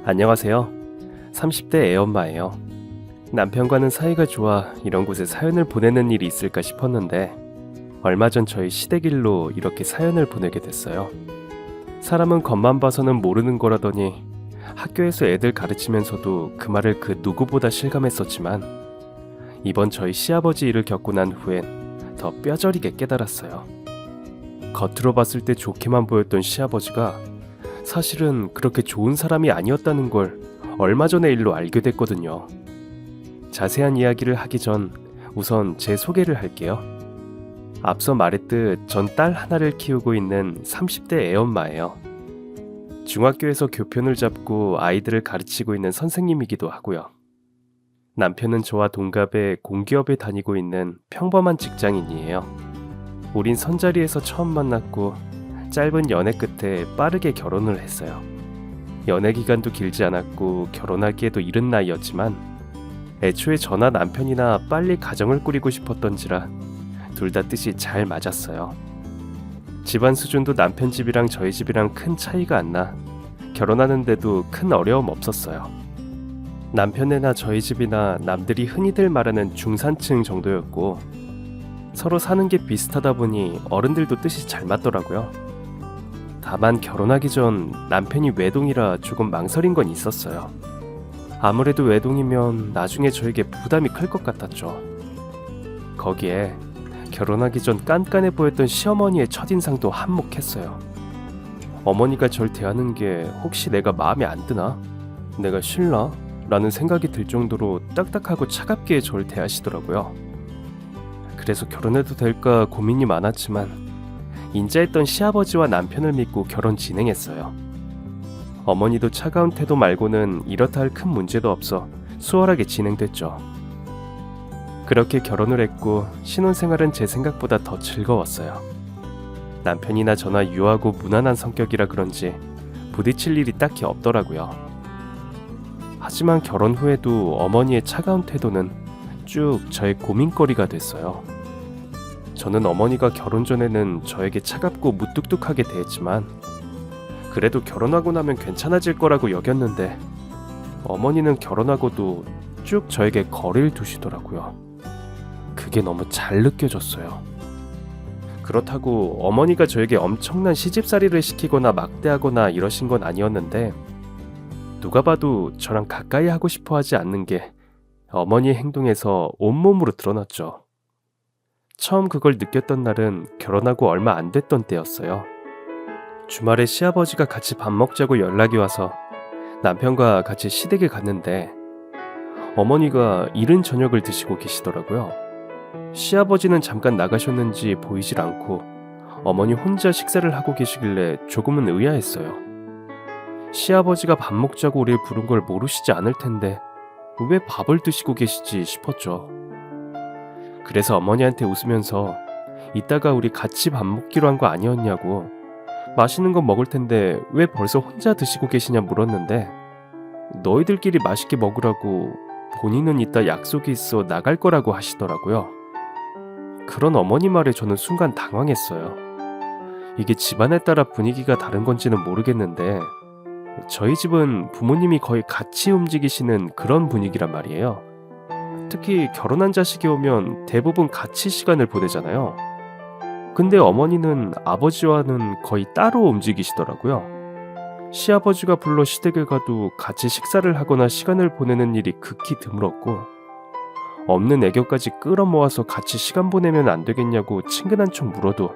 안녕하세요. 30대 애엄마예요. 남편과는 사이가 좋아 이런 곳에 사연을 보내는 일이 있을까 싶었는데 얼마 전 저희 시댁일로 이렇게 사연을 보내게 됐어요. 사람은 겉만 봐서는 모르는 거라더니 학교에서 애들 가르치면서도 그 말을 그 누구보다 실감했었지만 이번 저희 시아버지 일을 겪고 난 후엔 더 뼈저리게 깨달았어요. 겉으로 봤을 때 좋게만 보였던 시아버지가 사실은 그렇게 좋은 사람이 아니었다는 걸 얼마 전의 일로 알게 됐거든요. 자세한 이야기를 하기 전 우선 제 소개를 할게요. 앞서 말했듯 전 딸 하나를 키우고 있는 30대 애엄마예요. 중학교에서 교편을 잡고 아이들을 가르치고 있는 선생님이기도 하고요. 남편은 저와 동갑에 공기업에 다니고 있는 평범한 직장인이에요. 우린 선자리에서 처음 만났고 짧은 연애 끝에 빠르게 결혼을 했어요. 연애 기간도 길지 않았고 결혼하기에도 이른 나이였지만 애초에 저나 남편이나 빨리 가정을 꾸리고 싶었던지라 둘 다 뜻이 잘 맞았어요. 집안 수준도 남편 집이랑 저희 집이랑 큰 차이가 안 나 결혼하는데도 큰 어려움 없었어요. 남편네나 저희 집이나 남들이 흔히들 말하는 중산층 정도였고 서로 사는 게 비슷하다 보니 어른들도 뜻이 잘 맞더라고요. 다만 결혼하기 전 남편이 외동이라 조금 망설인 건 있었어요. 아무래도 외동이면 나중에 저에게 부담이 클 것 같았죠. 거기에 결혼하기 전 깐깐해 보였던 시어머니의 첫인상도 한몫했어요. 어머니가 절 대하는 게 혹시 내가 마음에 안 드나? 내가 싫나? 라는 생각이 들 정도로 딱딱하고 차갑게 절 대하시더라고요. 그래서 결혼해도 될까 고민이 많았지만 인자했던 시아버지와 남편을 믿고 결혼 진행했어요. 어머니도 차가운 태도 말고는 이렇다 할 큰 문제도 없어 수월하게 진행됐죠. 그렇게 결혼을 했고 신혼생활은 제 생각보다 더 즐거웠어요. 남편이나 저나 유하고 무난한 성격이라 그런지 부딪힐 일이 딱히 없더라고요. 하지만 결혼 후에도 어머니의 차가운 태도는 쭉 저의 고민거리가 됐어요. 저는 어머니가 결혼 전에는 저에게 차갑고 무뚝뚝하게 대했지만 그래도 결혼하고 나면 괜찮아질 거라고 여겼는데 어머니는 결혼하고도 쭉 저에게 거리를 두시더라고요. 그게 너무 잘 느껴졌어요. 그렇다고 어머니가 저에게 엄청난 시집살이를 시키거나 막대하거나 이러신 건 아니었는데 누가 봐도 저랑 가까이 하고 싶어 하지 않는 게 어머니의 행동에서 온몸으로 드러났죠. 처음 그걸 느꼈던 날은 결혼하고 얼마 안 됐던 때였어요. 주말에 시아버지가 같이 밥 먹자고 연락이 와서 남편과 같이 시댁에 갔는데 어머니가 이른 저녁을 드시고 계시더라고요. 시아버지는 잠깐 나가셨는지 보이질 않고 어머니 혼자 식사를 하고 계시길래 조금은 의아했어요. 시아버지가 밥 먹자고 우릴 부른 걸 모르시지 않을 텐데 왜 밥을 드시고 계시지 싶었죠. 그래서 어머니한테 웃으면서 이따가 우리 같이 밥 먹기로 한 거 아니었냐고 맛있는 거 먹을 텐데 왜 벌써 혼자 드시고 계시냐 물었는데 너희들끼리 맛있게 먹으라고 본인은 이따 약속이 있어 나갈 거라고 하시더라고요. 그런 어머니 말에 저는 순간 당황했어요. 이게 집안에 따라 분위기가 다른 건지는 모르겠는데 저희 집은 부모님이 거의 같이 움직이시는 그런 분위기란 말이에요. 특히 결혼한 자식이 오면 대부분 같이 시간을 보내잖아요. 근데 어머니는 아버지와는 거의 따로 움직이시더라고요. 시아버지가 불러 시댁에 가도 같이 식사를 하거나 시간을 보내는 일이 극히 드물었고 없는 애교까지 끌어모아서 같이 시간 보내면 안 되겠냐고 친근한 척 물어도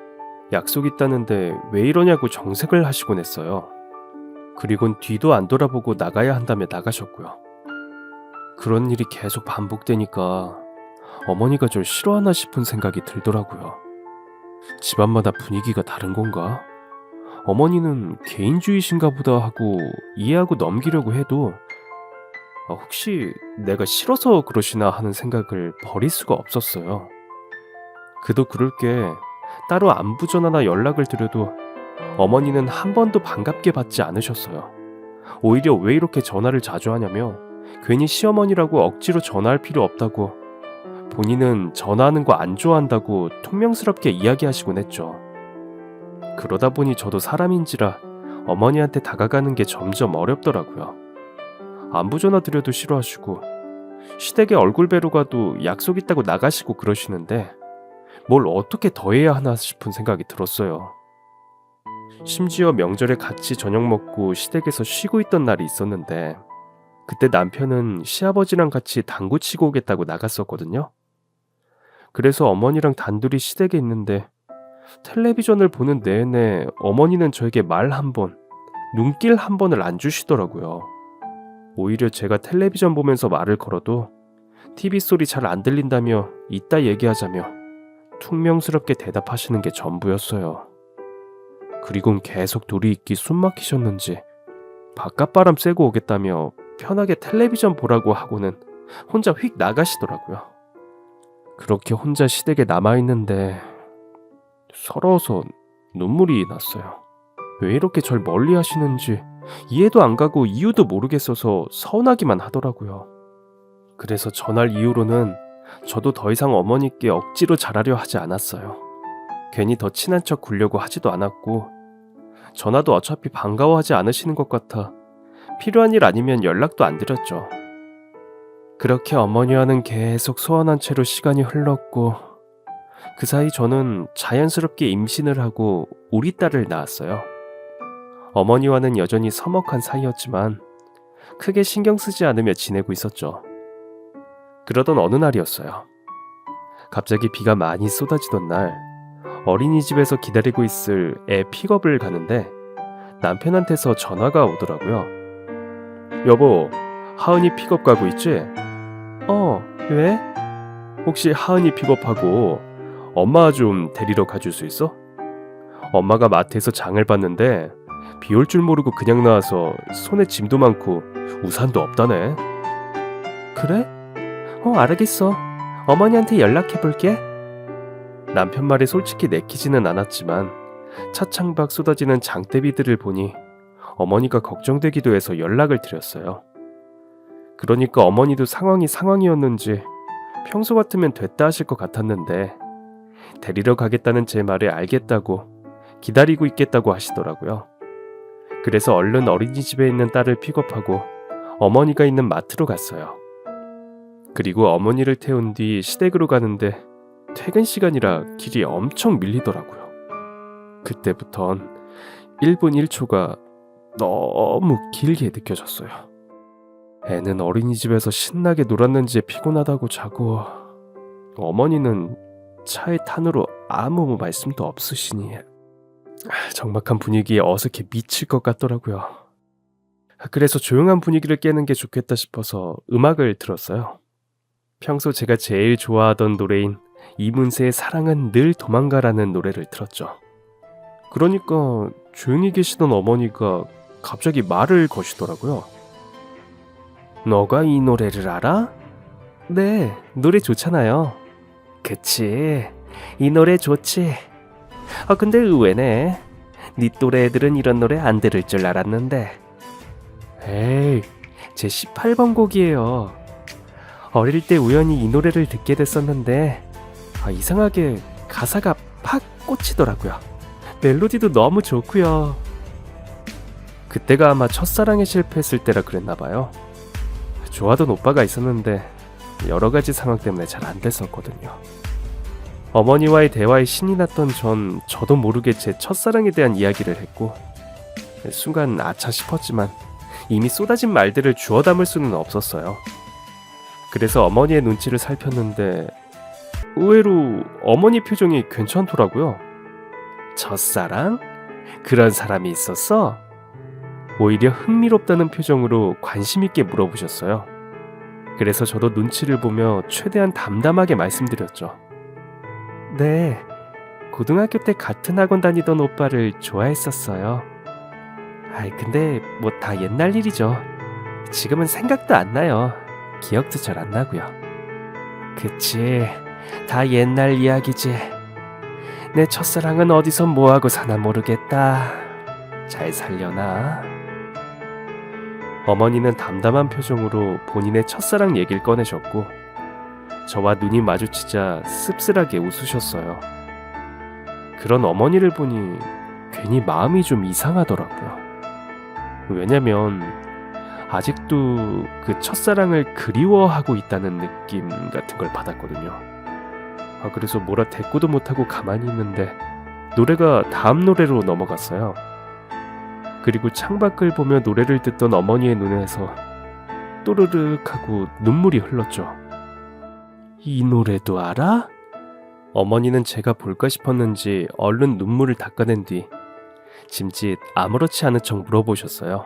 약속 있다는데 왜 이러냐고 정색을 하시곤 했어요. 그리곤 뒤도 안 돌아보고 나가야 한다며 나가셨고요. 그런 일이 계속 반복되니까 어머니가 절 싫어하나 싶은 생각이 들더라고요. 집안마다 분위기가 다른 건가? 어머니는 개인주의신가 보다 하고 이해하고 넘기려고 해도 혹시 내가 싫어서 그러시나 하는 생각을 버릴 수가 없었어요. 그도 그럴 게 따로 안부 전화나 연락을 드려도 어머니는 한 번도 반갑게 받지 않으셨어요. 오히려 왜 이렇게 전화를 자주 하냐며 괜히 시어머니라고 억지로 전화할 필요 없다고 본인은 전화하는 거 안 좋아한다고 퉁명스럽게 이야기하시곤 했죠. 그러다 보니 저도 사람인지라 어머니한테 다가가는 게 점점 어렵더라고요. 안부 전화 드려도 싫어하시고 시댁에 얼굴 뵈러 가도 약속 있다고 나가시고 그러시는데 뭘 어떻게 더 해야 하나 싶은 생각이 들었어요. 심지어 명절에 같이 저녁 먹고 시댁에서 쉬고 있던 날이 있었는데 그때 남편은 시아버지랑 같이 당구 치고 오겠다고 나갔었거든요. 그래서 어머니랑 단둘이 시댁에 있는데 텔레비전을 보는 내내 어머니는 저에게 말 한 번, 눈길 한 번을 안 주시더라고요. 오히려 제가 텔레비전 보면서 말을 걸어도 TV 소리 잘 안 들린다며 이따 얘기하자며 퉁명스럽게 대답하시는 게 전부였어요. 그리곤 계속 둘이 있기 숨 막히셨는지 바깥바람 쐬고 오겠다며 편하게 텔레비전 보라고 하고는 혼자 휙 나가시더라고요. 그렇게 혼자 시댁에 남아있는데 서러워서 눈물이 났어요. 왜 이렇게 절 멀리 하시는지 이해도 안 가고 이유도 모르겠어서 서운하기만 하더라고요. 그래서 전날 이후로는 저도 더 이상 어머니께 억지로 잘하려 하지 않았어요. 괜히 더 친한 척 굴려고 하지도 않았고 전화도 어차피 반가워하지 않으시는 것 같아 필요한 일 아니면 연락도 안 드렸죠. 그렇게 어머니와는 계속 소원한 채로 시간이 흘렀고 그 사이 저는 자연스럽게 임신을 하고 우리 딸을 낳았어요. 어머니와는 여전히 서먹한 사이였지만 크게 신경 쓰지 않으며 지내고 있었죠. 그러던 어느 날이었어요. 갑자기 비가 많이 쏟아지던 날 어린이집에서 기다리고 있을 애 픽업을 가는데 남편한테서 전화가 오더라고요. 여보, 하은이 픽업 가고 있지? 왜? 혹시 하은이 픽업하고 엄마 좀 데리러 가줄 수 있어? 엄마가 마트에서 장을 봤는데 비 올 줄 모르고 그냥 나와서 손에 짐도 많고 우산도 없다네. 그래? 알겠어. 어머니한테 연락해볼게. 남편 말이 솔직히 내키지는 않았지만 차창밖 쏟아지는 장대비들을 보니 어머니가 걱정되기도 해서 연락을 드렸어요. 그러니까 어머니도 상황이었는지 평소 같으면 됐다 하실 것 같았는데 데리러 가겠다는 제 말에 알겠다고 기다리고 있겠다고 하시더라고요. 그래서 얼른 어린이집에 있는 딸을 픽업하고 어머니가 있는 마트로 갔어요. 그리고 어머니를 태운 뒤 시댁으로 가는데 퇴근 시간이라 길이 엄청 밀리더라고요. 그때부턴 1분 1초가 너무 길게 느껴졌어요. 애는 어린이집에서 신나게 놀았는지 피곤하다고 자고 어머니는 차에 탄으로 아무 말씀도 없으시니 적막한 분위기에 어색해 미칠 것 같더라고요. 그래서 조용한 분위기를 깨는 게 좋겠다 싶어서 음악을 들었어요. 평소 제가 제일 좋아하던 노래인 이문세의 사랑은 늘 도망가라는 노래를 들었죠. 그러니까 조용히 계시던 어머니가 갑자기 말을 거시더라고요. 너가 이 노래를 알아? 네, 노래 좋잖아요. 그치, 이 노래 좋지. 근데 의외네. 네 또래 애들은 이런 노래 안 들을 줄 알았는데. 에이, 제 18번 곡이에요. 어릴 때 우연히 이 노래를 듣게 됐었는데 이상하게 가사가 팍 꽂히더라고요. 멜로디도 너무 좋고요. 그때가 아마 첫사랑에 실패했을 때라 그랬나봐요. 좋아하던 오빠가 있었는데 여러 가지 상황 때문에 잘 안 됐었거든요. 어머니와의 대화에 신이 났던 저도 모르게 제 첫사랑에 대한 이야기를 했고 순간 아차 싶었지만 이미 쏟아진 말들을 주워 담을 수는 없었어요. 그래서 어머니의 눈치를 살폈는데 의외로 어머니 표정이 괜찮더라고요. 첫사랑? 그런 사람이 있었어? 오히려 흥미롭다는 표정으로 관심 있게 물어보셨어요. 그래서 저도 눈치를 보며 최대한 담담하게 말씀드렸죠. 네, 고등학교 때 같은 학원 다니던 오빠를 좋아했었어요. 근데 뭐 다 옛날 일이죠. 지금은 생각도 안 나요. 기억도 잘 안 나고요. 그치, 다 옛날 이야기지. 내 첫사랑은 어디서 뭐하고 사나 모르겠다. 잘 살려나? 어머니는 담담한 표정으로 본인의 첫사랑 얘기를 꺼내셨고 저와 눈이 마주치자 씁쓸하게 웃으셨어요. 그런 어머니를 보니 괜히 마음이 좀 이상하더라고요. 왜냐면 아직도 그 첫사랑을 그리워하고 있다는 느낌 같은 걸 받았거든요. 그래서 뭐라 대꾸도 못하고 가만히 있는데 노래가 다음 노래로 넘어갔어요. 그리고 창밖을 보며 노래를 듣던 어머니의 눈에서 또르륵 하고 눈물이 흘렀죠. 이 노래도 알아? 어머니는 제가 볼까 싶었는지 얼른 눈물을 닦아낸 뒤 짐짓 아무렇지 않은 척 물어보셨어요.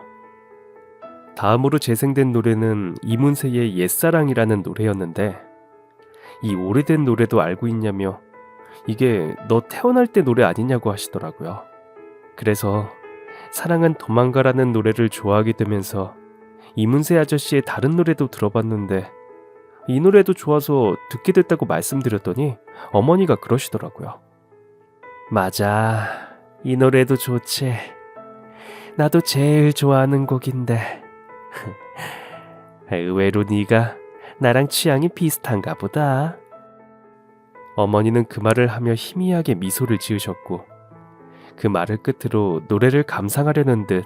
다음으로 재생된 노래는 이문세의 옛사랑이라는 노래였는데 이 오래된 노래도 알고 있냐며 이게 너 태어날 때 노래 아니냐고 하시더라고요. 그래서 사랑은 도망가라는 노래를 좋아하게 되면서 이문세 아저씨의 다른 노래도 들어봤는데 이 노래도 좋아서 듣게 됐다고 말씀드렸더니 어머니가 그러시더라고요. 맞아, 이 노래도 좋지. 나도 제일 좋아하는 곡인데 의외로 네가 나랑 취향이 비슷한가 보다. 어머니는 그 말을 하며 희미하게 미소를 지으셨고 그 말을 끝으로 노래를 감상하려는 듯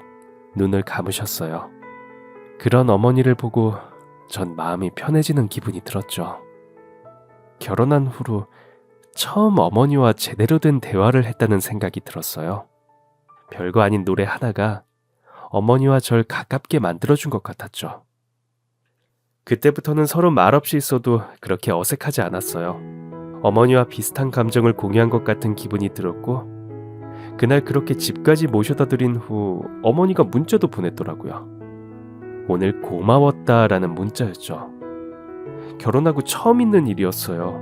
눈을 감으셨어요. 그런 어머니를 보고 전 마음이 편해지는 기분이 들었죠. 결혼한 후로 처음 어머니와 제대로 된 대화를 했다는 생각이 들었어요. 별거 아닌 노래 하나가 어머니와 절 가깝게 만들어준 것 같았죠. 그때부터는 서로 말없이 있어도 그렇게 어색하지 않았어요. 어머니와 비슷한 감정을 공유한 것 같은 기분이 들었고 그날 그렇게 집까지 모셔다 드린 후 어머니가 문자도 보냈더라고요. 오늘 고마웠다라는 문자였죠. 결혼하고 처음 있는 일이었어요.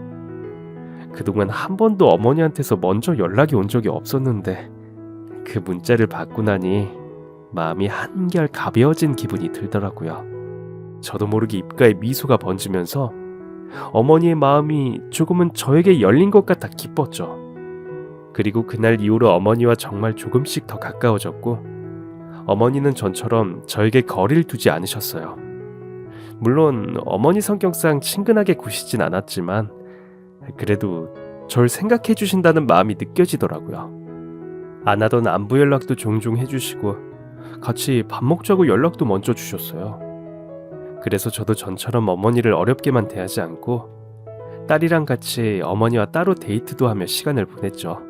그동안 한 번도 어머니한테서 먼저 연락이 온 적이 없었는데 그 문자를 받고 나니 마음이 한결 가벼워진 기분이 들더라고요. 저도 모르게 입가에 미소가 번지면서 어머니의 마음이 조금은 저에게 열린 것 같아 기뻤죠. 그리고 그날 이후로 어머니와 정말 조금씩 더 가까워졌고 어머니는 전처럼 저에게 거리를 두지 않으셨어요. 물론 어머니 성격상 친근하게 구시진 않았지만 그래도 절 생각해 주신다는 마음이 느껴지더라고요. 안 하던 안부 연락도 종종 해주시고 같이 밥 먹자고 연락도 먼저 주셨어요. 그래서 저도 전처럼 어머니를 어렵게만 대하지 않고 딸이랑 같이 어머니와 따로 데이트도 하며 시간을 보냈죠.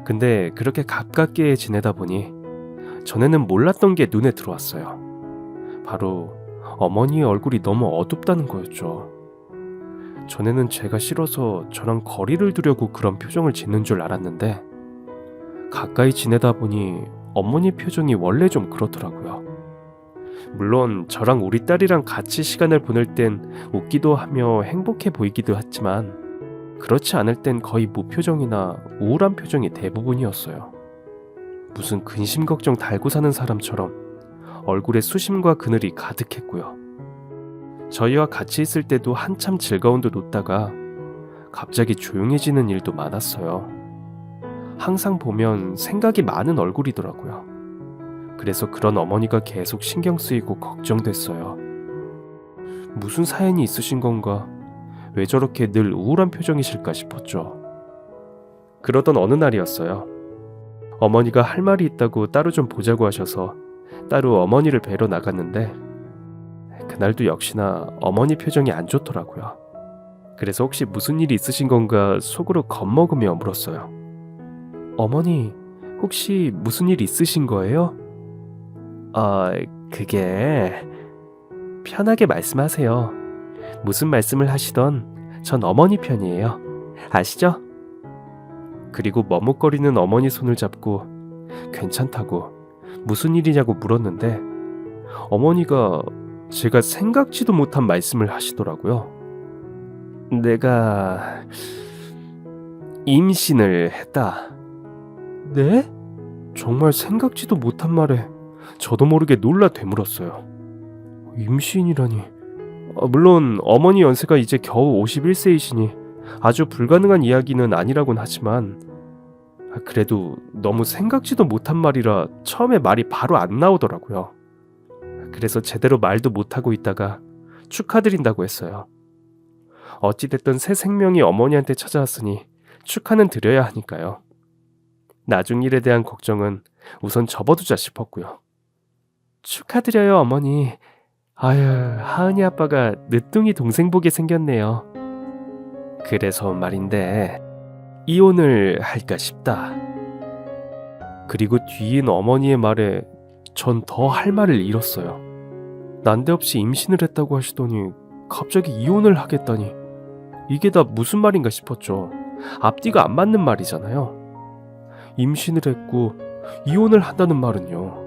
근데 그렇게 가깝게 지내다 보니 전에는 몰랐던 게 눈에 들어왔어요. 바로 어머니의 얼굴이 너무 어둡다는 거였죠. 전에는 제가 싫어서 저랑 거리를 두려고 그런 표정을 짓는 줄 알았는데 가까이 지내다 보니 어머니 표정이 원래 좀 그렇더라고요. 물론 저랑 우리 딸이랑 같이 시간을 보낼 땐 웃기도 하며 행복해 보이기도 했지만 그렇지 않을 땐 거의 무표정이나 우울한 표정이 대부분이었어요. 무슨 근심 걱정 달고 사는 사람처럼 얼굴에 수심과 그늘이 가득했고요. 저희와 같이 있을 때도 한참 즐거운 듯 웃다가 갑자기 조용해지는 일도 많았어요. 항상 보면 생각이 많은 얼굴이더라고요. 그래서 그런 어머니가 계속 신경 쓰이고 걱정됐어요. 무슨 사연이 있으신 건가? 왜 저렇게 늘 우울한 표정이실까 싶었죠. 그러던 어느 날이었어요. 어머니가 할 말이 있다고 따로 좀 보자고 하셔서 따로 어머니를 뵈러 나갔는데 그날도 역시나 어머니 표정이 안 좋더라고요. 그래서 혹시 무슨 일이 있으신 건가 속으로 겁먹으며 물었어요. 어머니, 혹시 무슨 일 있으신 거예요? 그게... 편하게 말씀하세요. 무슨 말씀을 하시던 전 어머니 편이에요. 아시죠? 그리고 머뭇거리는 어머니 손을 잡고 괜찮다고 무슨 일이냐고 물었는데 어머니가 제가 생각지도 못한 말씀을 하시더라고요. 내가 임신을 했다. 네? 정말 생각지도 못한 말에 저도 모르게 놀라 되물었어요. 임신이라니. 물론 어머니 연세가 이제 겨우 51세이시니 아주 불가능한 이야기는 아니라곤 하지만 그래도 너무 생각지도 못한 말이라 처음에 말이 바로 안 나오더라고요. 그래서 제대로 말도 못하고 있다가 축하드린다고 했어요. 어찌됐든 새 생명이 어머니한테 찾아왔으니 축하는 드려야 하니까요. 나중 일에 대한 걱정은 우선 접어두자 싶었고요. 축하드려요, 어머니. 아유, 하은이 아빠가 늦둥이 동생 보게 생겼네요. 그래서 말인데 이혼을 할까 싶다. 그리고 뒤인 어머니의 말에 전 더 할 말을 잃었어요. 난데없이 임신을 했다고 하시더니 갑자기 이혼을 하겠다니 이게 다 무슨 말인가 싶었죠. 앞뒤가 안 맞는 말이잖아요. 임신을 했고 이혼을 한다는 말은요.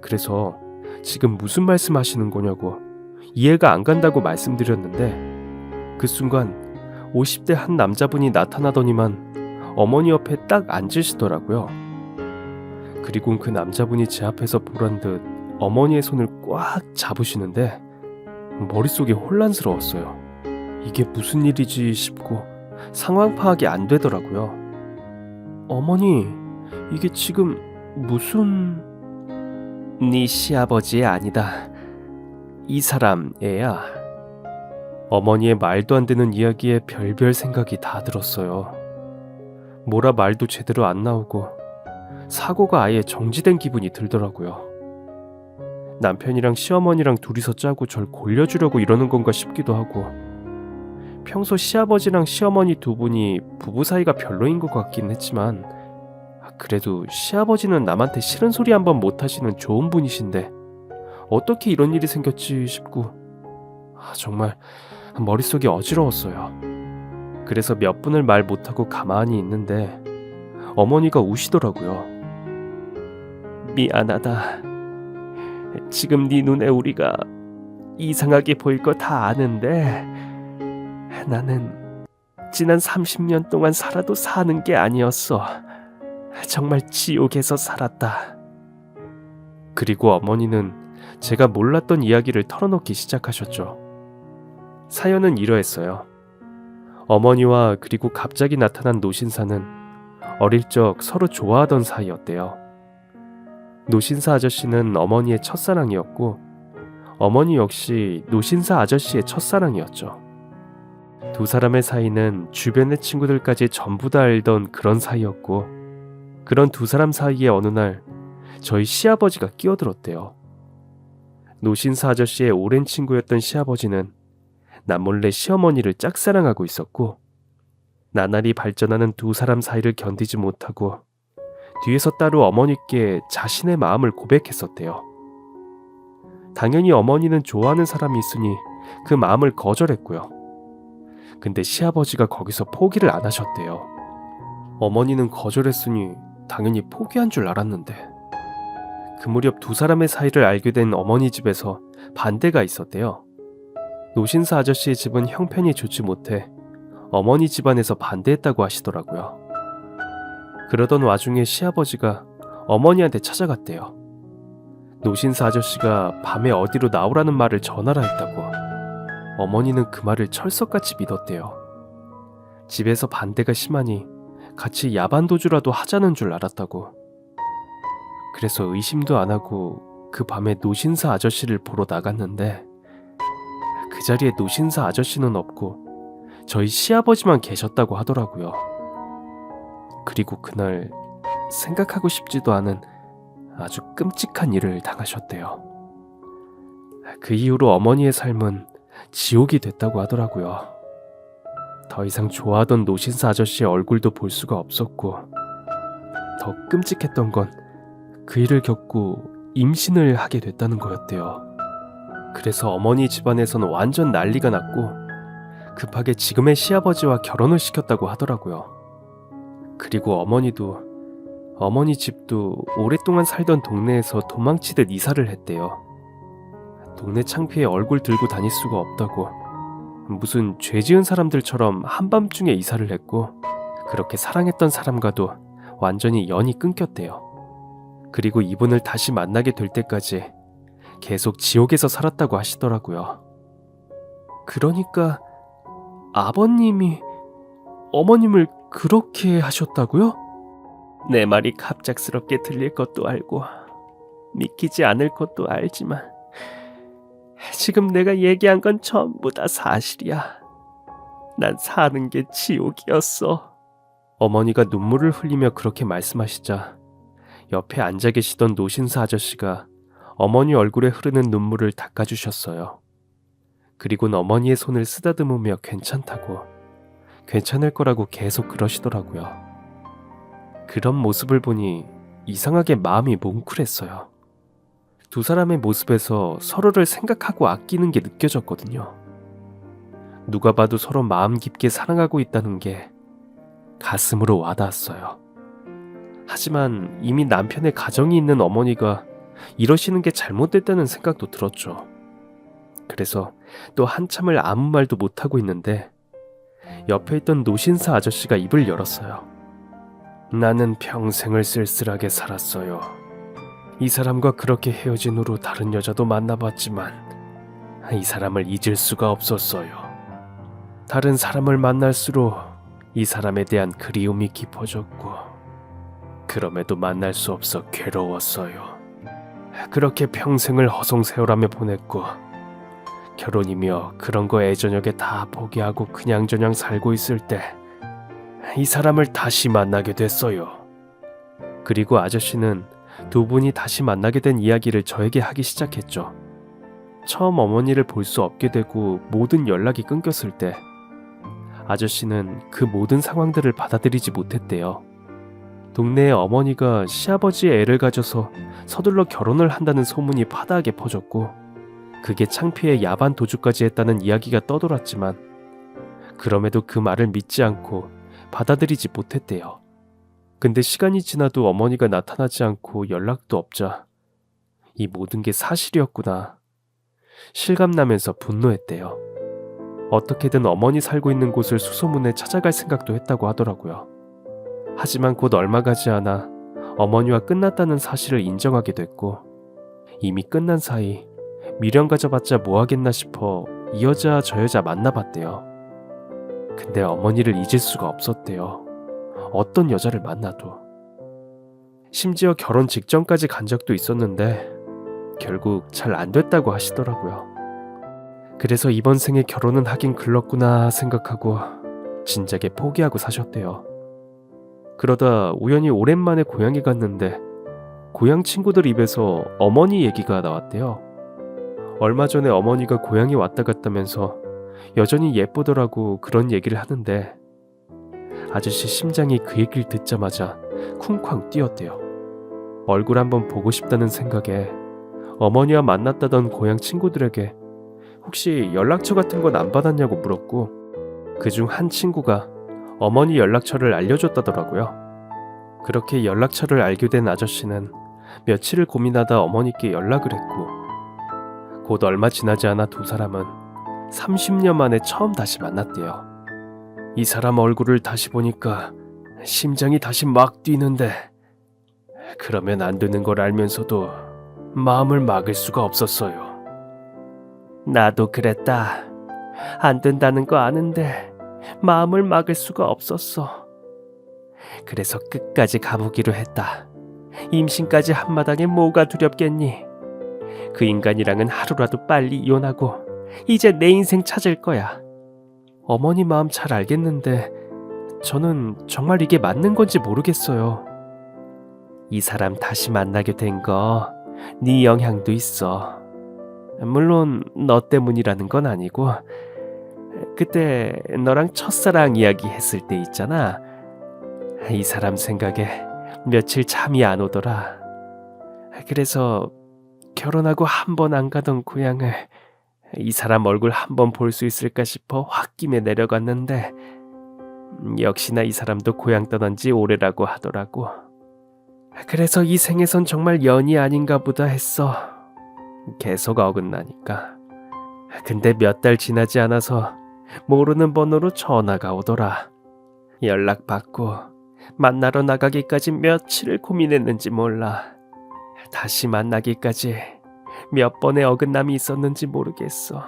그래서 지금 무슨 말씀하시는 거냐고 이해가 안 간다고 말씀드렸는데 그 순간 50대 한 남자분이 나타나더니만 어머니 옆에 딱 앉으시더라고요. 그리고 그 남자분이 제 앞에서 보란 듯 어머니의 손을 꽉 잡으시는데 머릿속이 혼란스러웠어요. 이게 무슨 일이지 싶고 상황 파악이 안 되더라고요. 어머니, 이게 지금 무슨... 네 시아버지 아니다. 이 사람 애야. 어머니의 말도 안 되는 이야기에 별별 생각이 다 들었어요. 뭐라 말도 제대로 안 나오고 사고가 아예 정지된 기분이 들더라고요. 남편이랑 시어머니랑 둘이서 짜고 절 골려주려고 이러는 건가 싶기도 하고 평소 시아버지랑 시어머니 두 분이 부부 사이가 별로인 것 같긴 했지만 그래도 시아버지는 남한테 싫은 소리 한번 못 하시는 좋은 분이신데 어떻게 이런 일이 생겼지 싶고 정말 머릿속이 어지러웠어요. 그래서 몇 분을 말 못하고 가만히 있는데 어머니가 우시더라고요. 미안하다. 지금 네 눈에 우리가 이상하게 보일 거 다 아는데 나는 지난 30년 동안 살아도 사는 게 아니었어. 정말 지옥에서 살았다. 그리고 어머니는 제가 몰랐던 이야기를 털어놓기 시작하셨죠. 사연은 이러했어요. 어머니와 그리고 갑자기 나타난 노신사는 어릴 적 서로 좋아하던 사이였대요. 노신사 아저씨는 어머니의 첫사랑이었고 어머니 역시 노신사 아저씨의 첫사랑이었죠. 두 사람의 사이는 주변의 친구들까지 전부 다 알던 그런 사이였고 그런 두 사람 사이에 어느 날 저희 시아버지가 끼어들었대요. 노신사 아저씨의 오랜 친구였던 시아버지는 남몰래 시어머니를 짝사랑하고 있었고 나날이 발전하는 두 사람 사이를 견디지 못하고 뒤에서 따로 어머니께 자신의 마음을 고백했었대요. 당연히 어머니는 좋아하는 사람이 있으니 그 마음을 거절했고요. 근데 시아버지가 거기서 포기를 안 하셨대요. 어머니는 거절했으니 당연히 포기한 줄 알았는데 그 무렵 두 사람의 사이를 알게 된 어머니 집에서 반대가 있었대요. 노신사 아저씨의 집은 형편이 좋지 못해 어머니 집안에서 반대했다고 하시더라고요. 그러던 와중에 시아버지가 어머니한테 찾아갔대요. 노신사 아저씨가 밤에 어디로 나오라는 말을 전하라 했다고. 어머니는 그 말을 철석같이 믿었대요. 집에서 반대가 심하니 같이 야반도주라도 하자는 줄 알았다고. 그래서 의심도 안 하고 그 밤에 노신사 아저씨를 보러 나갔는데 그 자리에 노신사 아저씨는 없고 저희 시아버지만 계셨다고 하더라고요. 그리고 그날 생각하고 싶지도 않은 아주 끔찍한 일을 당하셨대요. 그 이후로 어머니의 삶은 지옥이 됐다고 하더라고요. 더 이상 좋아하던 노신사 아저씨의 얼굴도 볼 수가 없었고 더 끔찍했던 건 그 일을 겪고 임신을 하게 됐다는 거였대요. 그래서 어머니 집안에서는 완전 난리가 났고 급하게 지금의 시아버지와 결혼을 시켰다고 하더라고요. 그리고 어머니 집도 오랫동안 살던 동네에서 도망치듯 이사를 했대요. 동네 창피해 얼굴 들고 다닐 수가 없다고 무슨 죄 지은 사람들처럼 한밤중에 이사를 했고 그렇게 사랑했던 사람과도 완전히 연이 끊겼대요. 그리고 이분을 다시 만나게 될 때까지 계속 지옥에서 살았다고 하시더라고요. 그러니까 아버님이 어머님을 그렇게 하셨다고요? 내 말이 갑작스럽게 들릴 것도 알고 믿기지 않을 것도 알지만 지금 내가 얘기한 건 전부 다 사실이야. 난 사는 게 지옥이었어. 어머니가 눈물을 흘리며 그렇게 말씀하시자 옆에 앉아 계시던 노신사 아저씨가 어머니 얼굴에 흐르는 눈물을 닦아주셨어요. 그리고는 어머니의 손을 쓰다듬으며 괜찮다고, 괜찮을 거라고 계속 그러시더라고요. 그런 모습을 보니 이상하게 마음이 뭉클했어요. 두 사람의 모습에서 서로를 생각하고 아끼는 게 느껴졌거든요. 누가 봐도 서로 마음 깊게 사랑하고 있다는 게 가슴으로 와닿았어요. 하지만 이미 남편의 가정이 있는 어머니가 이러시는 게 잘못됐다는 생각도 들었죠. 그래서 또 한참을 아무 말도 못하고 있는데 옆에 있던 노신사 아저씨가 입을 열었어요. 나는 평생을 쓸쓸하게 살았어요. 이 사람과 그렇게 헤어진 후로 다른 여자도 만나봤지만 이 사람을 잊을 수가 없었어요. 다른 사람을 만날수록 이 사람에 대한 그리움이 깊어졌고 그럼에도 만날 수 없어 괴로웠어요. 그렇게 평생을 허송세월하며 보냈고 결혼이며 그런 거 애저녁에 다 포기하고 그냥저냥 살고 있을 때 이 사람을 다시 만나게 됐어요. 그리고 아저씨는 두 분이 다시 만나게 된 이야기를 저에게 하기 시작했죠. 처음 어머니를 볼 수 없게 되고 모든 연락이 끊겼을 때 아저씨는 그 모든 상황들을 받아들이지 못했대요. 동네에 어머니가 시아버지의 애를 가져서 서둘러 결혼을 한다는 소문이 파다하게 퍼졌고 그게 창피해 야반 도주까지 했다는 이야기가 떠돌았지만 그럼에도 그 말을 믿지 않고 받아들이지 못했대요. 근데 시간이 지나도 어머니가 나타나지 않고 연락도 없자 이 모든 게 사실이었구나 실감나면서 분노했대요. 어떻게든 어머니 살고 있는 곳을 수소문해 찾아갈 생각도 했다고 하더라고요. 하지만 곧 얼마 가지 않아 어머니와 끝났다는 사실을 인정하게 됐고 이미 끝난 사이 미련 가져봤자 뭐하겠나 싶어 이 여자 저 여자 만나봤대요. 근데 어머니를 잊을 수가 없었대요. 어떤 여자를 만나도. 심지어 결혼 직전까지 간 적도 있었는데 결국 잘 안 됐다고 하시더라고요. 그래서 이번 생에 결혼은 하긴 글렀구나 생각하고 진작에 포기하고 사셨대요. 그러다 우연히 오랜만에 고향에 갔는데 고향 친구들 입에서 어머니 얘기가 나왔대요. 얼마 전에 어머니가 고향에 왔다 갔다면서 여전히 예쁘더라고 그런 얘기를 하는데 아저씨 심장이 그 얘기를 듣자마자 쿵쾅 뛰었대요. 얼굴 한번 보고 싶다는 생각에 어머니와 만났다던 고향 친구들에게 혹시 연락처 같은 건 안 받았냐고 물었고 그중 한 친구가 어머니 연락처를 알려줬다더라고요. 그렇게 연락처를 알게 된 아저씨는 며칠을 고민하다 어머니께 연락을 했고 곧 얼마 지나지 않아 두 사람은 30년 만에 처음 다시 만났대요. 이 사람 얼굴을 다시 보니까 심장이 다시 막 뛰는데 그러면 안 되는 걸 알면서도 마음을 막을 수가 없었어요. 나도 그랬다. 안 된다는 거 아는데 마음을 막을 수가 없었어. 그래서 끝까지 가보기로 했다. 임신까지 한마당에 뭐가 두렵겠니? 그 인간이랑은 하루라도 빨리 이혼하고 이제 내 인생 찾을 거야. 어머니 마음 잘 알겠는데 저는 정말 이게 맞는 건지 모르겠어요. 이 사람 다시 만나게 된 거 네 영향도 있어. 물론 너 때문이라는 건 아니고 그때 너랑 첫사랑 이야기 했을 때 있잖아. 이 사람 생각에 며칠 잠이 안 오더라. 그래서 결혼하고 한 번 안 가던 고향을 이 사람 얼굴 한 번 볼 수 있을까 싶어 홧김에 내려갔는데 역시나 이 사람도 고향 떠난 지 오래라고 하더라고. 그래서 이 생에선 정말 연이 아닌가 보다 했어. 계속 어긋나니까. 근데 몇 달 지나지 않아서 모르는 번호로 전화가 오더라. 연락받고 만나러 나가기까지 며칠을 고민했는지 몰라. 다시 만나기까지 몇 번의 어긋남이 있었는지 모르겠어.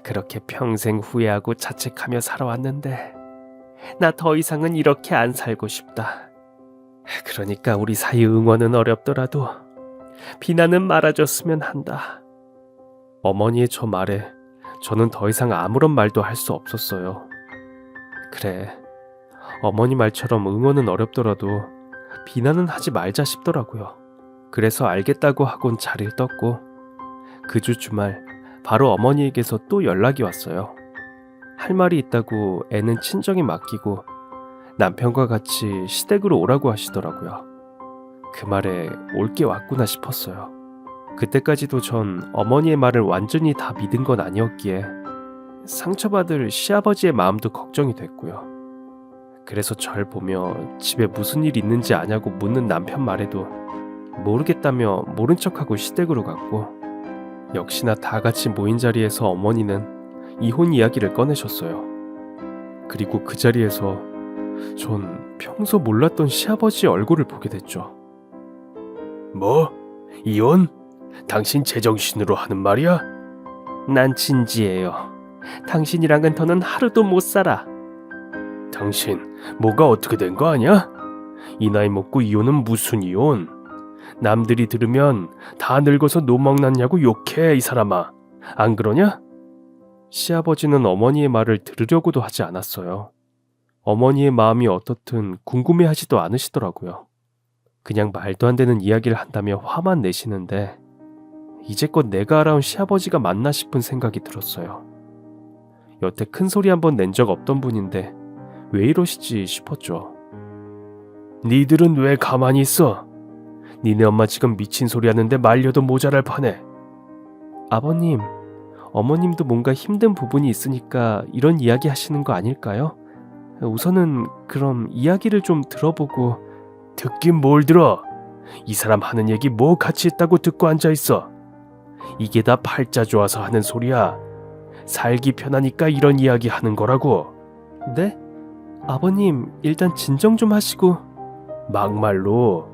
그렇게 평생 후회하고 자책하며 살아왔는데 나 더 이상은 이렇게 안 살고 싶다. 그러니까 우리 사이 응원은 어렵더라도 비난은 말아줬으면 한다. 어머니의 저 말에 저는 더 이상 아무런 말도 할 수 없었어요. 그래, 어머니 말처럼 응원은 어렵더라도 비난은 하지 말자 싶더라고요. 그래서 알겠다고 하곤 자리를 떴고 그 주 주말 바로 어머니에게서 또 연락이 왔어요. 할 말이 있다고 애는 친정에 맡기고 남편과 같이 시댁으로 오라고 하시더라고요. 그 말에 올 게 왔구나 싶었어요. 그때까지도 전 어머니의 말을 완전히 다 믿은 건 아니었기에 상처받을 시아버지의 마음도 걱정이 됐고요. 그래서 절 보며 집에 무슨 일 있는지 아냐고 묻는 남편 말에도 모르겠다며 모른 척하고 시댁으로 갔고, 역시나 다 같이 모인 자리에서 어머니는 이혼 이야기를 꺼내셨어요. 그리고 그 자리에서 전 평소 몰랐던 시아버지의 얼굴을 보게 됐죠. 뭐? 이혼? 당신 제정신으로 하는 말이야? 난 진지해요. 당신이랑은 더는 하루도 못 살아. 당신 뭐가 어떻게 된 거 아니야? 이 나이 먹고 이혼은 무슨 이혼? 남들이 들으면 다 늙어서 노망났냐고 욕해, 이 사람아. 안 그러냐? 시아버지는 어머니의 말을 들으려고도 하지 않았어요. 어머니의 마음이 어떻든 궁금해하지도 않으시더라고요. 그냥 말도 안 되는 이야기를 한다며 화만 내시는데 이제껏 내가 알아온 시아버지가 맞나 싶은 생각이 들었어요. 여태 큰 소리 한 번 낸 적 없던 분인데 왜 이러시지 싶었죠. 니들은 왜 가만히 있어? 니네 엄마 지금 미친 소리 하는데 말려도 모자랄 판에. 아버님, 어머님도 뭔가 힘든 부분이 있으니까 이런 이야기 하시는 거 아닐까요? 우선은 그럼 이야기를 좀 들어보고. 듣긴 뭘 들어? 이 사람 하는 얘기 뭐 가치 있다고 듣고 앉아있어. 이게 다 팔자 좋아서 하는 소리야. 살기 편하니까 이런 이야기 하는 거라고. 네? 아버님, 일단 진정 좀 하시고. 막말로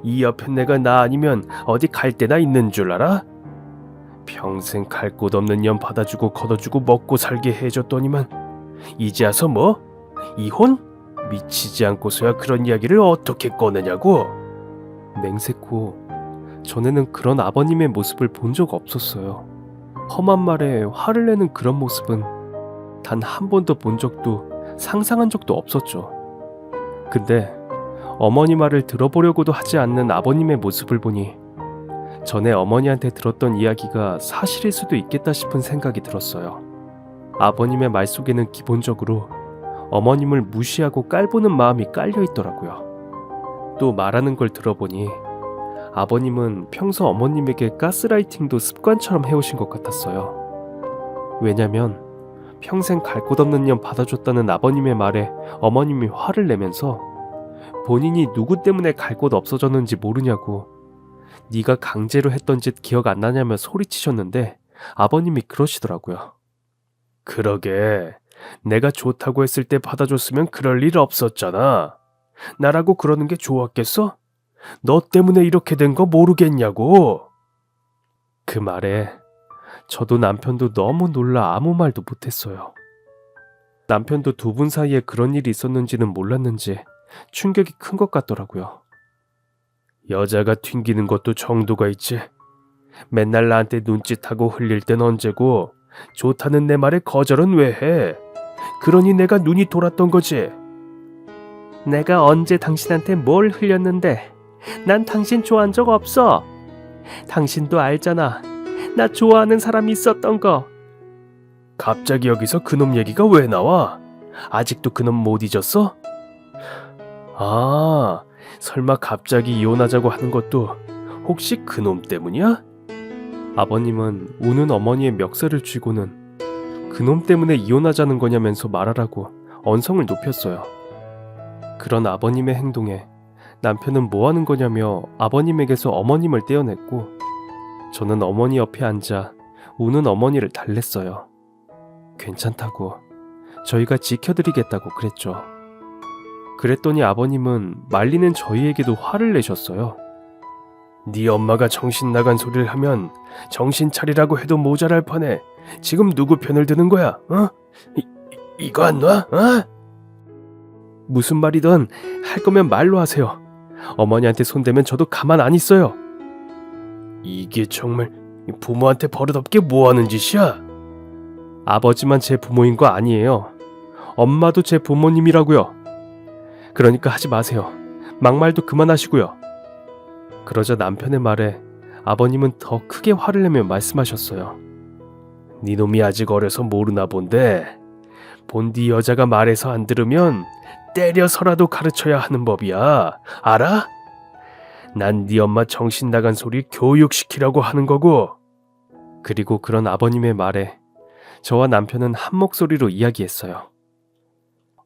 이 옆에 내가 나 아니면 어디 갈 데나 있는 줄 알아? 평생 갈 곳 없는 년 받아주고 걷어주고 먹고 살게 해줬더니만 이제 와서 뭐? 이혼? 미치지 않고서야 그런 이야기를 어떻게 꺼내냐고? 맹세코 전에는 그런 아버님의 모습을 본 적 없었어요. 험한 말에 화를 내는 그런 모습은 단 한 번도 본 적도 상상한 적도 없었죠. 근데 어머니 말을 들어보려고도 하지 않는 아버님의 모습을 보니 전에 어머니한테 들었던 이야기가 사실일 수도 있겠다 싶은 생각이 들었어요. 아버님의 말 속에는 기본적으로 어머님을 무시하고 깔보는 마음이 깔려 있더라고요. 또 말하는 걸 들어보니 아버님은 평소 어머님에게 가스라이팅도 습관처럼 해오신 것 같았어요. 왜냐면 평생 갈 곳 없는 년 받아줬다는 아버님의 말에 어머님이 화를 내면서 본인이 누구 때문에 갈 곳 없어졌는지 모르냐고, 네가 강제로 했던 짓 기억 안 나냐며 소리치셨는데 아버님이 그러시더라고요. 그러게, 내가 좋다고 했을 때 받아줬으면 그럴 일 없었잖아. 나라고 그러는 게 좋았겠어? 너 때문에 이렇게 된 거 모르겠냐고. 그 말에 저도 남편도 너무 놀라 아무 말도 못했어요. 남편도 두 분 사이에 그런 일이 있었는지는 몰랐는지 충격이 큰 것 같더라고요. 여자가 튕기는 것도 정도가 있지. 맨날 나한테 눈짓하고 흘릴 땐 언제고 좋다는 내 말에 거절은 왜 해? 그러니 내가 눈이 돌았던 거지. 내가 언제 당신한테 뭘 흘렸는데? 난 당신 좋아한 적 없어. 당신도 알잖아. 나 좋아하는 사람이 있었던 거. 갑자기 여기서 그놈 얘기가 왜 나와? 아직도 그놈 못 잊었어? 아, 설마 갑자기 이혼하자고 하는 것도 혹시 그놈 때문이야? 아버님은 우는 어머니의 멱살을 쥐고는 그놈 때문에 이혼하자는 거냐면서 말하라고 언성을 높였어요. 그런 아버님의 행동에 남편은 뭐 하는 거냐며 아버님에게서 어머님을 떼어냈고, 저는 어머니 옆에 앉아 우는 어머니를 달랬어요. 괜찮다고, 저희가 지켜드리겠다고 그랬죠. 그랬더니 아버님은 말리는 저희에게도 화를 내셨어요. 네 엄마가 정신 나간 소리를 하면 정신 차리라고 해도 모자랄 판에 지금 누구 편을 드는 거야? 어? 이거 안 놔? 어? 무슨 말이든 할 거면 말로 하세요. 어머니한테 손대면 저도 가만 안 있어요. 이게 정말 부모한테 버릇없게 뭐하는 짓이야? 아버지만 제 부모인 거 아니에요. 엄마도 제 부모님이라고요. 그러니까 하지 마세요. 막말도 그만하시고요. 그러자 남편의 말에 아버님은 더 크게 화를 내며 말씀하셨어요. 네 놈이 아직 어려서 모르나 본데 본디 여자가 말해서 안 들으면 때려서라도 가르쳐야 하는 법이야. 알아? 난 네 엄마 정신 나간 소리 교육시키려고 하는 거고. 그리고 그런 아버님의 말에 저와 남편은 한 목소리로 이야기했어요.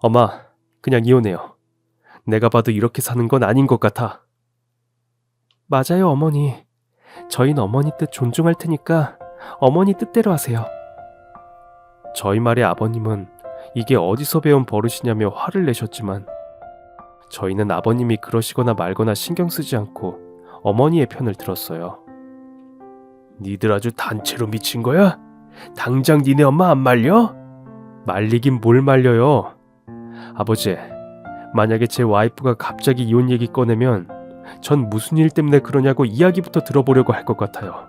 엄마, 그냥 이혼해요. 내가 봐도 이렇게 사는 건 아닌 것 같아. 맞아요, 어머니. 저희는 어머니 뜻 존중할 테니까 어머니 뜻대로 하세요. 저희 말에 아버님은 이게 어디서 배운 버릇이냐며 화를 내셨지만 저희는 아버님이 그러시거나 말거나 신경 쓰지 않고 어머니의 편을 들었어요. 니들 아주 단체로 미친 거야? 당장 니네 엄마 안 말려? 말리긴 뭘 말려요. 아버지, 만약에 제 와이프가 갑자기 이혼 얘기 꺼내면 전 무슨 일 때문에 그러냐고 이야기부터 들어보려고 할 것 같아요.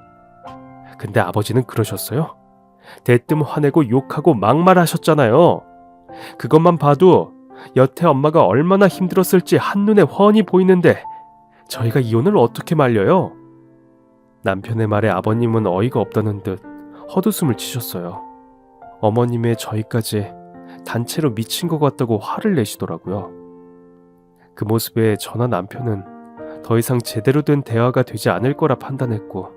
근데 아버지는 그러셨어요? 대뜸 화내고 욕하고 막말하셨잖아요. 그것만 봐도 여태 엄마가 얼마나 힘들었을지 한눈에 훤히 보이는데 저희가 이혼을 어떻게 말려요? 남편의 말에 아버님은 어이가 없다는 듯 헛웃음을 치셨어요. 어머님의 저희까지 단체로 미친 것 같다고 화를 내시더라고요. 그 모습에 저나 남편은 더 이상 제대로 된 대화가 되지 않을 거라 판단했고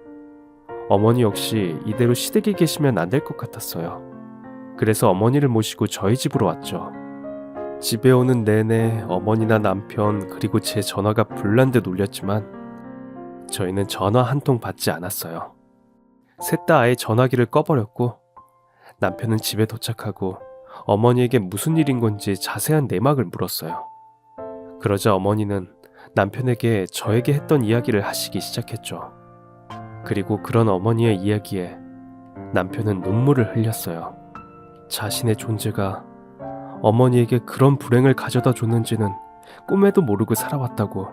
어머니 역시 이대로 시댁에 계시면 안 될 것 같았어요. 그래서 어머니를 모시고 저희 집으로 왔죠. 집에 오는 내내 어머니나 남편 그리고 제 전화가 불난듯 울렸지만 저희는 전화 한 통 받지 않았어요. 셋 다 아예 전화기를 꺼버렸고 남편은 집에 도착하고 어머니에게 무슨 일인 건지 자세한 내막을 물었어요. 그러자 어머니는 남편에게 저에게 했던 이야기를 하시기 시작했죠. 그리고 그런 어머니의 이야기에 남편은 눈물을 흘렸어요. 자신의 존재가 어머니에게 그런 불행을 가져다 줬는지는 꿈에도 모르고 살아왔다고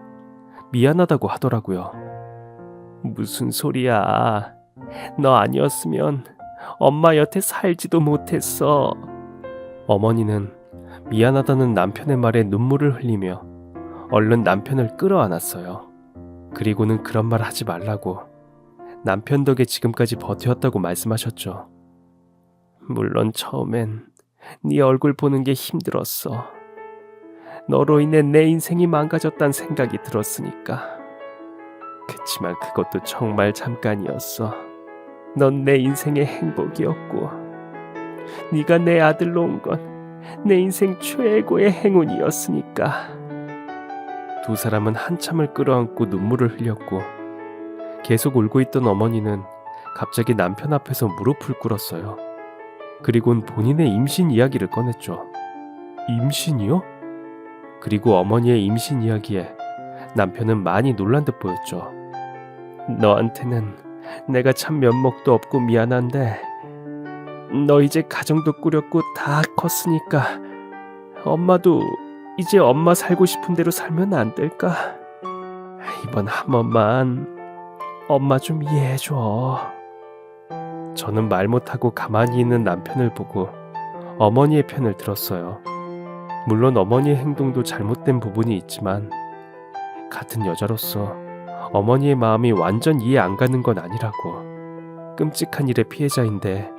미안하다고 하더라고요. 무슨 소리야. 너 아니었으면 엄마 여태 살지도 못했어. 어머니는 미안하다는 남편의 말에 눈물을 흘리며 얼른 남편을 끌어안았어요. 그리고는 그런 말 하지 말라고 남편 덕에 지금까지 버텼다고 말씀하셨죠. 물론 처음엔 네 얼굴 보는 게 힘들었어. 너로 인해 내 인생이 망가졌단 생각이 들었으니까. 그치만 그것도 정말 잠깐이었어. 넌 내 인생의 행복이었고 네가 내 아들로 온 건 내 인생 최고의 행운이었으니까. 두 사람은 한참을 끌어안고 눈물을 흘렸고 계속 울고 있던 어머니는 갑자기 남편 앞에서 무릎을 꿇었어요. 그리고는 본인의 임신 이야기를 꺼냈죠. 임신이요? 그리고 어머니의 임신 이야기에 남편은 많이 놀란 듯 보였죠. 너한테는 내가 참 면목도 없고 미안한데 너 이제 가정도 꾸렸고 다 컸으니까 엄마도 이제 엄마 살고 싶은 대로 살면 안 될까? 이번 한 번만 엄마 좀 이해해줘. 저는 말 못하고 가만히 있는 남편을 보고 어머니의 편을 들었어요. 물론 어머니의 행동도 잘못된 부분이 있지만 같은 여자로서 어머니의 마음이 완전 이해 안 가는 건 아니라고. 끔찍한 일의 피해자인데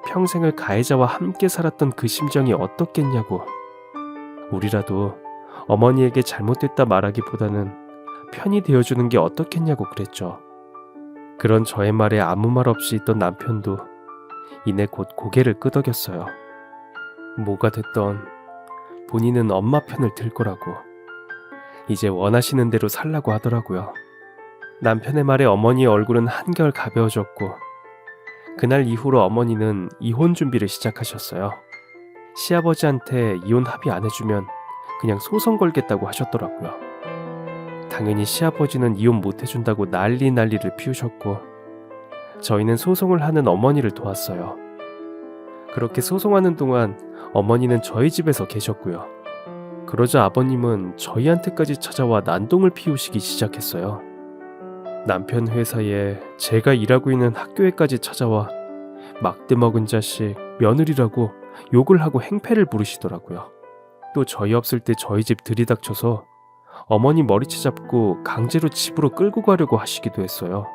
평생을 가해자와 함께 살았던 그 심정이 어떻겠냐고. 우리라도 어머니에게 잘못됐다 말하기보다는 편이 되어주는 게 어떻겠냐고 그랬죠. 그런 저의 말에 아무 말 없이 있던 남편도 이내 곧 고개를 끄덕였어요. 뭐가 됐던 본인은 엄마 편을 들 거라고, 이제 원하시는 대로 살라고 하더라고요. 남편의 말에 어머니의 얼굴은 한결 가벼워졌고 그날 이후로 어머니는 이혼 준비를 시작하셨어요. 시아버지한테 이혼 합의 안 해주면 그냥 소송 걸겠다고 하셨더라고요. 당연히 시아버지는 이혼 못 해준다고 난리를 피우셨고 저희는 소송을 하는 어머니를 도왔어요. 그렇게 소송하는 동안 어머니는 저희 집에서 계셨고요. 그러자 아버님은 저희한테까지 찾아와 난동을 피우시기 시작했어요. 남편 회사에 제가 일하고 있는 학교에까지 찾아와 막대 먹은 자식, 며느리라고 욕을 하고 행패를 부르시더라고요. 또 저희 없을 때 저희 집 들이닥쳐서 어머니 머리채 잡고 강제로 집으로 끌고 가려고 하시기도 했어요.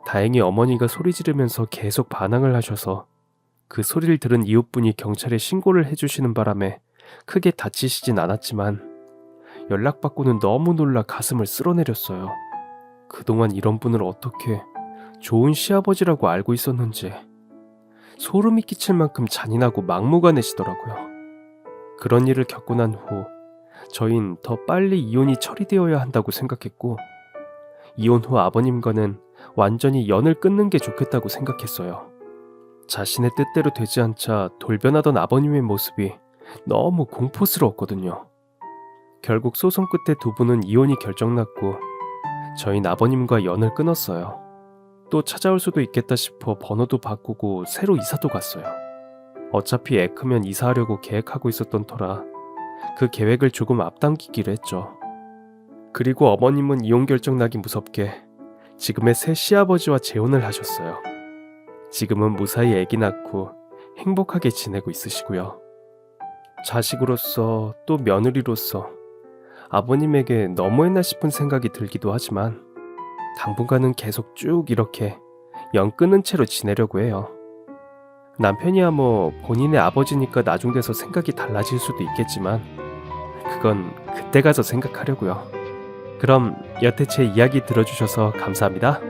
다행히 어머니가 소리 지르면서 계속 반항을 하셔서 그 소리를 들은 이웃분이 경찰에 신고를 해주시는 바람에 크게 다치시진 않았지만 연락받고는 너무 놀라 가슴을 쓸어내렸어요. 그동안 이런 분을 어떻게 좋은 시아버지라고 알고 있었는지 소름이 끼칠 만큼 잔인하고 막무가내시더라고요. 그런 일을 겪고 난 후 저흰 더 빨리 이혼이 처리되어야 한다고 생각했고 이혼 후 아버님과는 완전히 연을 끊는 게 좋겠다고 생각했어요. 자신의 뜻대로 되지 않자 돌변하던 아버님의 모습이 너무 공포스러웠거든요. 결국 소송 끝에 두 분은 이혼이 결정났고 저흰 아버님과 연을 끊었어요. 또 찾아올 수도 있겠다 싶어 번호도 바꾸고 새로 이사도 갔어요. 어차피 애 크면 이사하려고 계획하고 있었던 터라 그 계획을 조금 앞당기기로 했죠. 그리고 어머님은 이혼 결정 나기 무섭게 지금의 새 시아버지와 재혼을 하셨어요. 지금은 무사히 아기 낳고 행복하게 지내고 있으시고요. 자식으로서 또 며느리로서 아버님에게 너무했나 싶은 생각이 들기도 하지만 당분간은 계속 쭉 이렇게 연 끊은 채로 지내려고 해요. 남편이야 뭐 본인의 아버지니까 나중돼서 생각이 달라질 수도 있겠지만 그건 그때 가서 생각하려고요. 그럼 여태 제 이야기 들어주셔서 감사합니다.